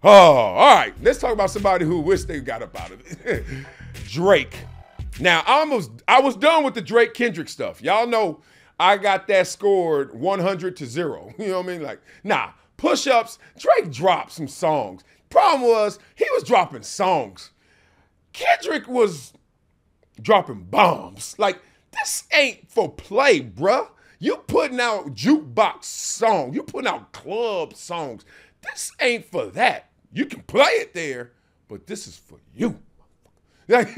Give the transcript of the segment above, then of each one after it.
Oh, all right. Let's talk about somebody who wish they got up out of it. Drake. Now, I was done with the Drake Kendrick stuff. Y'all know I got that scored 100-0. You know what I mean? Like, nah, push-ups. Drake dropped some songs. Problem was, he was dropping songs. Kendrick was dropping bombs. Like, this ain't for play, bruh. You putting out jukebox songs. You putting out club songs. This ain't for that. You can play it there, but this is for you. Like,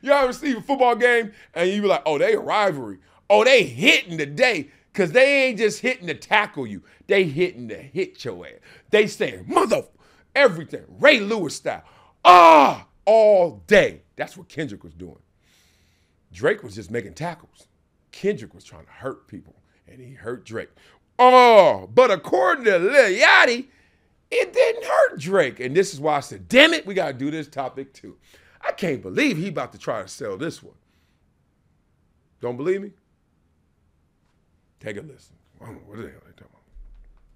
you ever see a football game and you be like, oh, they a rivalry. Oh, they hitting today. Because they ain't just hitting to tackle you. They hitting to hit your ass. They saying, mother, everything. Ray Lewis style. All day. That's what Kendrick was doing. Drake was just making tackles. Kendrick was trying to hurt people, and he hurt Drake. But according to Lil Yachty, it didn't hurt Drake. And this is why I said, damn it, we got to do this topic too. I can't believe he about to try to sell this one. Don't believe me? Take a listen. I don't know what the hell they talking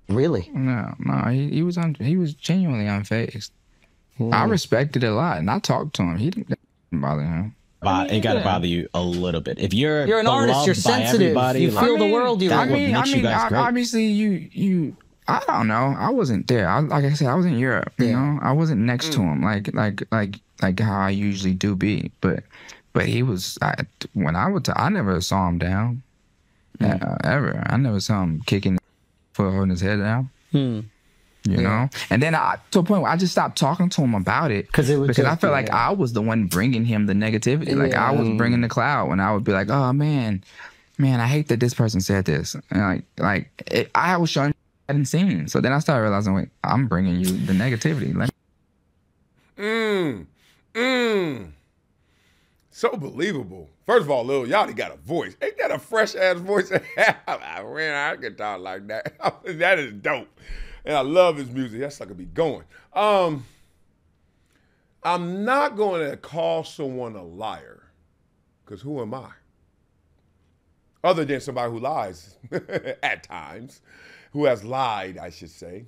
about. Really? No, he was genuinely unfazed. Mm. I respected it a lot, and I talked to him. He didn't bother him. It got to bother you a little bit. If you're an artist, you're sensitive. You feel the world you live in. Obviously, you. I don't know. I wasn't there. Like I said, I was in Europe. You know, I wasn't next to him like how I usually do be. But he was. I never saw him down. Ever. I never saw him kicking, holding his head down. You know, and then to a point where I just stopped talking to him about it because I felt like I was the one bringing him the negativity. Like I was bringing the cloud when I would be like, oh man, I hate that this person said this. And I was showing I hadn't seen. So then I started realizing, wait, I'm bringing you the negativity. So believable. First of all, Lil Yachty got a voice. Ain't that a fresh ass voice? Man, I can talk like that. That is dope. And I love his music. That's like I be going. I'm not going to call someone a liar, because who am I? Other than somebody who lies at times, who has lied, I should say.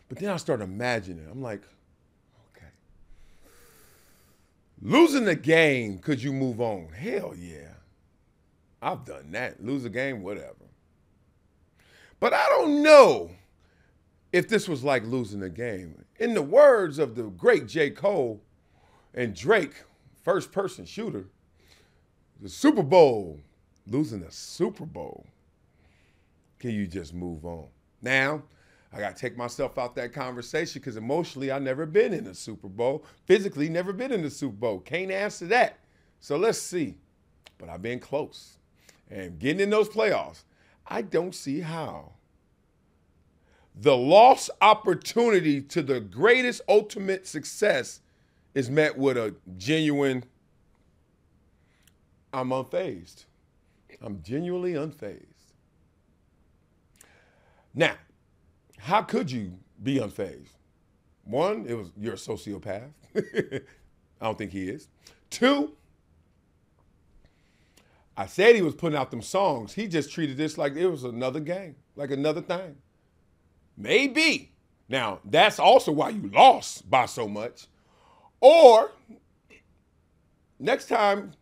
But then I start imagining. I'm like, okay. Losing the game, could you move on? Hell yeah. I've done that. Lose a game, whatever. But I don't know if this was like losing a game. In the words of the great J. Cole and Drake, first-person shooter, the Super Bowl, losing the Super Bowl, can you just move on? Now, I got to take myself out that conversation because emotionally, I've never been in a Super Bowl. Physically, never been in the Super Bowl. Can't answer that. So let's see. But I've been close. And getting in those playoffs, I don't see how. The lost opportunity to the greatest ultimate success is met with a genuine, I'm unfazed. I'm genuinely unfazed. Now, how could you be unfazed? One, you're a sociopath. I don't think he is. Two, I said he was putting out them songs. He just treated this like it was another game, like another thing. Maybe. Now, that's also why you lost by so much. Or, next time,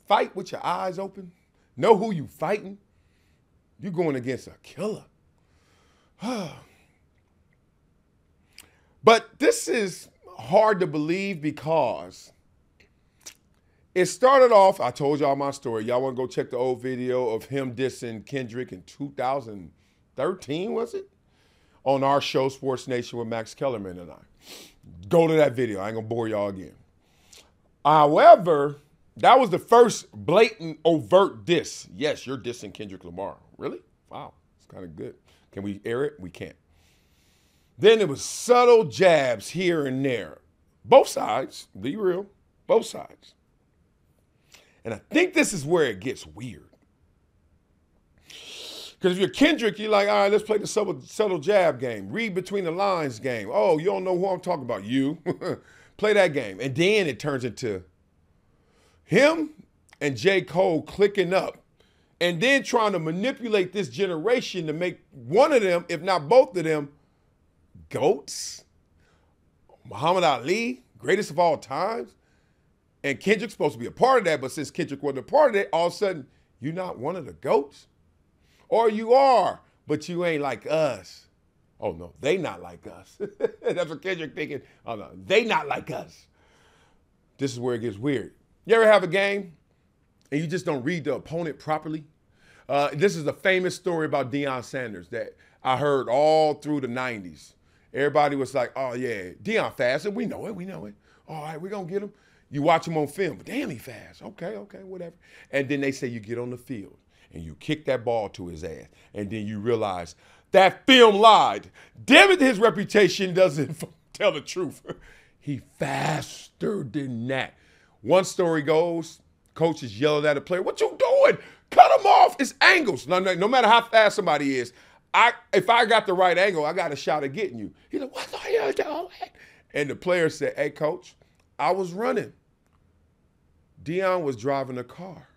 fight with your eyes open. Know who you fighting. You're going against a killer. But this is hard to believe because it started off, I told y'all my story. Y'all want to go check the old video of him dissing Kendrick in 2013, was it? On our show, Sports Nation, with Max Kellerman and I. Go to that video. I ain't going to bore y'all again. However, that was the first blatant, overt diss. Yes, you're dissing Kendrick Lamar. Really? Wow. It's kind of good. Can we air it? We can't. Then it was subtle jabs here and there. Both sides. Be real. Both sides. And I think this is where it gets weird. Because if you're Kendrick, you're like, all right, let's play the subtle jab game. Read between the lines game. Oh, you don't know who I'm talking about. You. Play that game. And then it turns into him and J. Cole clicking up and then trying to manipulate this generation to make one of them, if not both of them, GOATs? Muhammad Ali, greatest of all times? And Kendrick's supposed to be a part of that, but since Kendrick wasn't a part of it, all of a sudden, you're not one of the GOATs? Or you are, but you ain't like us. Oh, no, they not like us. That's what Kendrick thinking. Oh, no, they not like us. This is where it gets weird. You ever have a game and you just don't read the opponent properly? This is a famous story about Deion Sanders that I heard all through the 90s. Everybody was like, oh, yeah, Deion fast, and we know it. All right, we're going to get him. You watch him on film, but damn, he fast. Okay, whatever. And then they say you get on the field and you kick that ball to his ass, and then you realize that film lied. Damn it, his reputation doesn't tell the truth. He faster than that. One story goes, coach is yelling at a player, what you doing? Cut him off. It's angles. No matter how fast somebody is, if I got the right angle, I got a shot at getting you. He's like, what are you doing? And the player said, hey, coach, I was running. Deion was driving a car.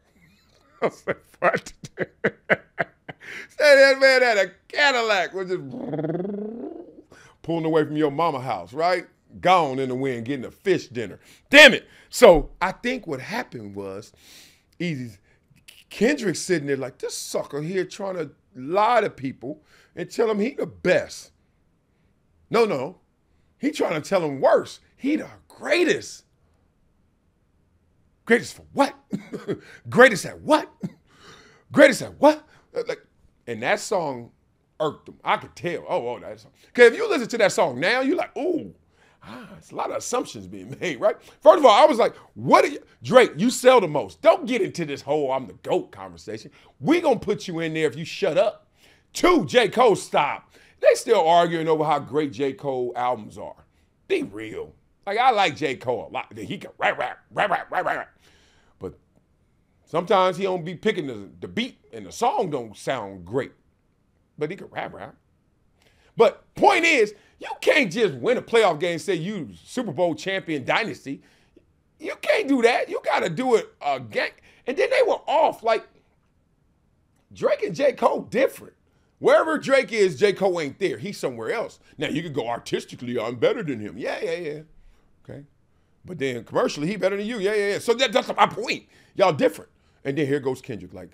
I said, what? Say that man had a Cadillac, was just pulling away from your mama house, right? Gone in the wind, getting a fish dinner. Damn it. So I think what happened was, Kendrick sitting there like, this sucker here trying to lie to people and tell them he the best. No. He trying to tell them worse. He the greatest. Greatest for what? Greatest at what? Greatest at what? And that song irked him. I could tell. Oh, that song. Because if you listen to that song now, you're like, ooh, it's a lot of assumptions being made, right? First of all, I was like, Drake, you sell the most. Don't get into this whole I'm the GOAT conversation. We gonna put you in there if you shut up. 2, J. Cole, stop. They still arguing over how great J. Cole albums are. Be real. Like, I like J. Cole a lot. He can rap. But sometimes he don't be picking the beat and the song don't sound great. But he can rap. But point is, you can't just win a playoff game and say you Super Bowl champion dynasty. You can't do that. You got to do it again. And then they were off. Like, Drake and J. Cole different. Wherever Drake is, J. Cole ain't there. He's somewhere else. Now, you could go artistically, I'm better than him. Yeah. Okay. But then commercially, he better than you. Yeah. So that's my point. Y'all different. And then here goes Kendrick like,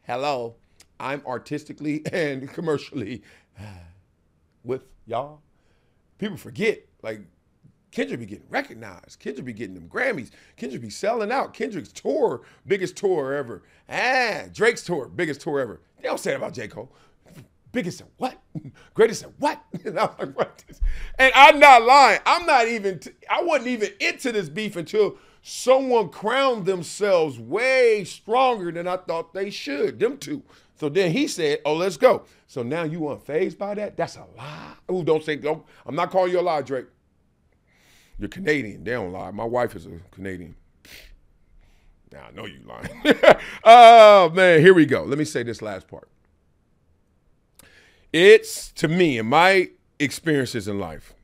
hello, I'm artistically and commercially with y'all. People forget, like, Kendrick be getting recognized. Kendrick be getting them Grammys. Kendrick be selling out. Kendrick's tour, biggest tour ever. Drake's tour, biggest tour ever. They don't say that about J. Cole. Biggest at what? Greatest at what? And I'm like, what? And I'm not lying. I wasn't even into this beef until someone crowned themselves way stronger than I thought they should, them two. So then he said, oh, let's go. So now you unfazed by that? That's a lie. Ooh, don't. I'm not calling you a lie, Drake. You're Canadian. They don't lie. My wife is a Canadian. Now, I know you lying. Oh, man, here we go. Let me say this last part. It's, to me, in my experiences in life,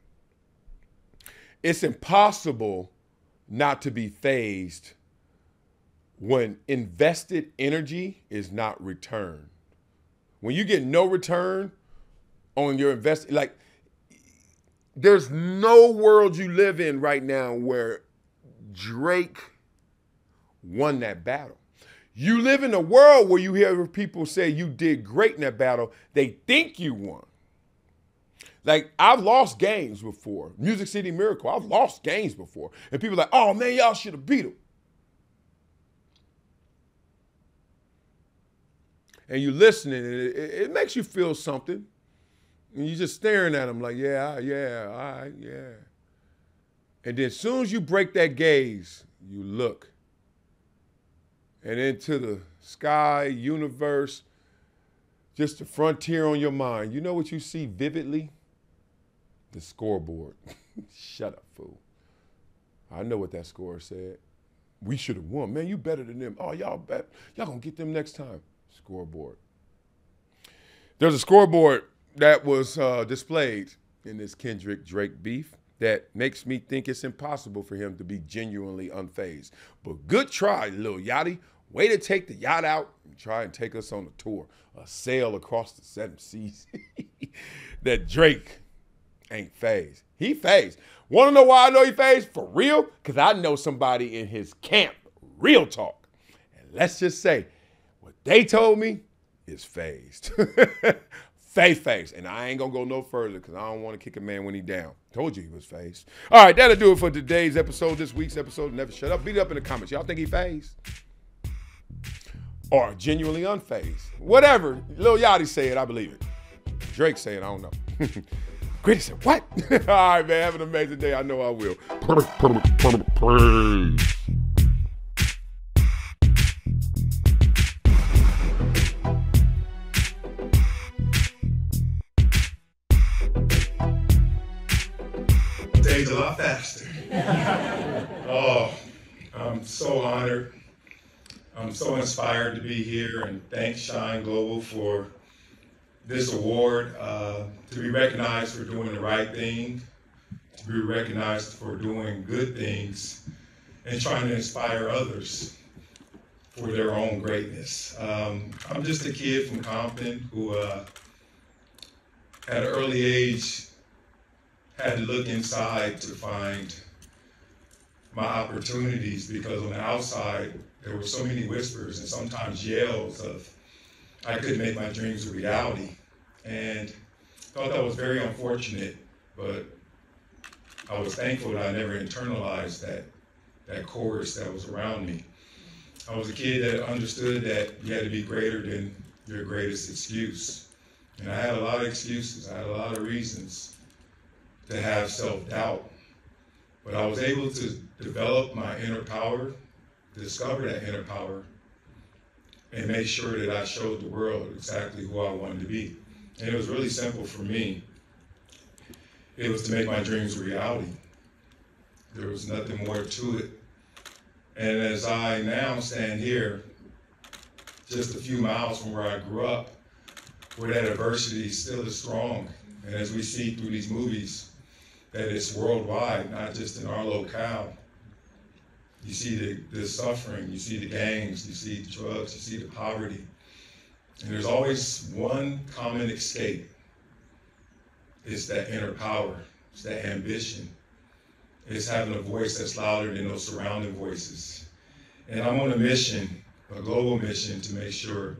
it's impossible not to be fazed when invested energy is not returned. When you get no return on your invest, like, there's no world you live in right now where Drake won that battle. You live in a world where you hear people say you did great in that battle. They think you won. Like, I've lost games before. Music City Miracle, I've lost games before. And people are like, oh, man, y'all should have beat him. And you listening, and it makes you feel something. And you're just staring at them like, yeah, all right, yeah. And then as soon as you break that gaze, you look. And into the sky, universe, just the frontier on your mind. You know what you see vividly? The scoreboard. Shut up, fool. I know what that score said. We should have won. Man, you better than them. Oh, y'all bet. Y'all gonna get them next time. Scoreboard. There's a scoreboard that was displayed in this Kendrick-Drake beef that makes me think it's impossible for him to be genuinely unfazed. But good try, Lil Yachty. Way to take the yacht out and try and take us on a tour, a sail across the 7 seas that Drake ain't phased. He phased. Want to know why I know he phased? For real? Because I know somebody in his camp. Real talk. And let's just say, what they told me is phased. Phased. And I ain't going to go no further because I don't want to kick a man when he down. Told you he was phased. All right, that'll do it for today's episode, this week's episode. Never Shut Up. Beat it up in the comments. Y'all think he phased? Or genuinely unfazed? Whatever. Lil Yachty say it, I believe it. Drake say it, I don't know. Gritty said, what? All right, man. Have an amazing day. I know I will. Days a lot faster. Oh, I'm so honored. I'm so inspired to be here, and thanks Shine Global for this award, to be recognized for doing the right thing, to be recognized for doing good things, and trying to inspire others for their own greatness. I'm just a kid from Compton who, at an early age, had to look inside to find my opportunities, because on the outside, there were so many whispers and sometimes yells of I couldn't make my dreams a reality. And thought that was very unfortunate, but I was thankful that I never internalized that chorus that was around me. I was a kid that understood that you had to be greater than your greatest excuse. And I had a lot of excuses. I had a lot of reasons to have self-doubt. But I was able to develop my inner power, discover that inner power, and make sure that I showed the world exactly who I wanted to be. And it was really simple for me. It was to make my dreams a reality. There was nothing more to it. And as I now stand here, just a few miles from where I grew up, where that adversity still is strong, and as we see through these movies, that it's worldwide, not just in our locale. You see the suffering, you see the gangs, you see the drugs, you see the poverty. And there's always one common escape. It's that inner power, it's that ambition. It's having a voice that's louder than those surrounding voices. And I'm on a mission, a global mission, to make sure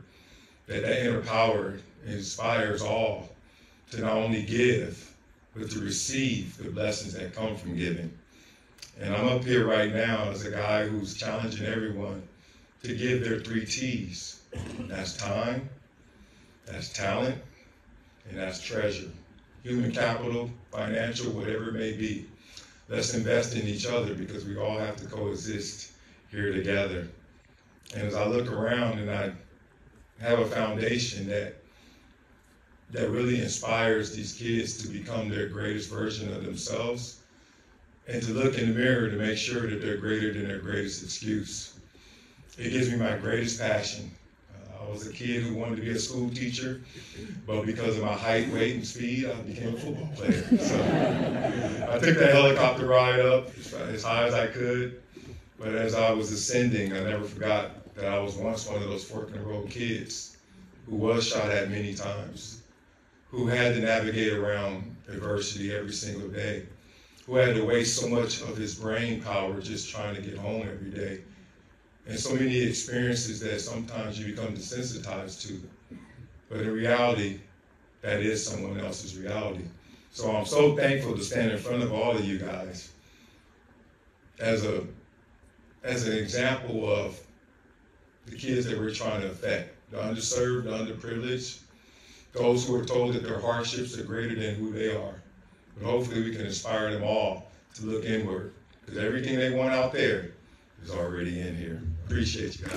that that inner power inspires all to not only give, but to receive the blessings that come from giving. And I'm up here right now as a guy who's challenging everyone to give their 3 T's. That's time, that's talent, and that's treasure. Human capital, financial, whatever it may be. Let's invest in each other, because we all have to coexist here together. And as I look around and I have a foundation that really inspires these kids to become their greatest version of themselves, and to look in the mirror to make sure that they're greater than their greatest excuse. It gives me my greatest passion. I was a kid who wanted to be a school teacher, but because of my height, weight, and speed, I became a football player. So I took that helicopter ride up as high as I could, but as I was ascending, I never forgot that I was once one of those fork-in-the-road kids who was shot at many times, who had to navigate around adversity every single day, who had to waste so much of his brain power just trying to get home every day. And so many experiences that sometimes you become desensitized to. But in reality, that is someone else's reality. So I'm so thankful to stand in front of all of you guys as an example of the kids that we're trying to affect, the underserved, the underprivileged, those who are told that their hardships are greater than who they are. But hopefully we can inspire them all to look inward, because everything they want out there is already in here. Appreciate you guys.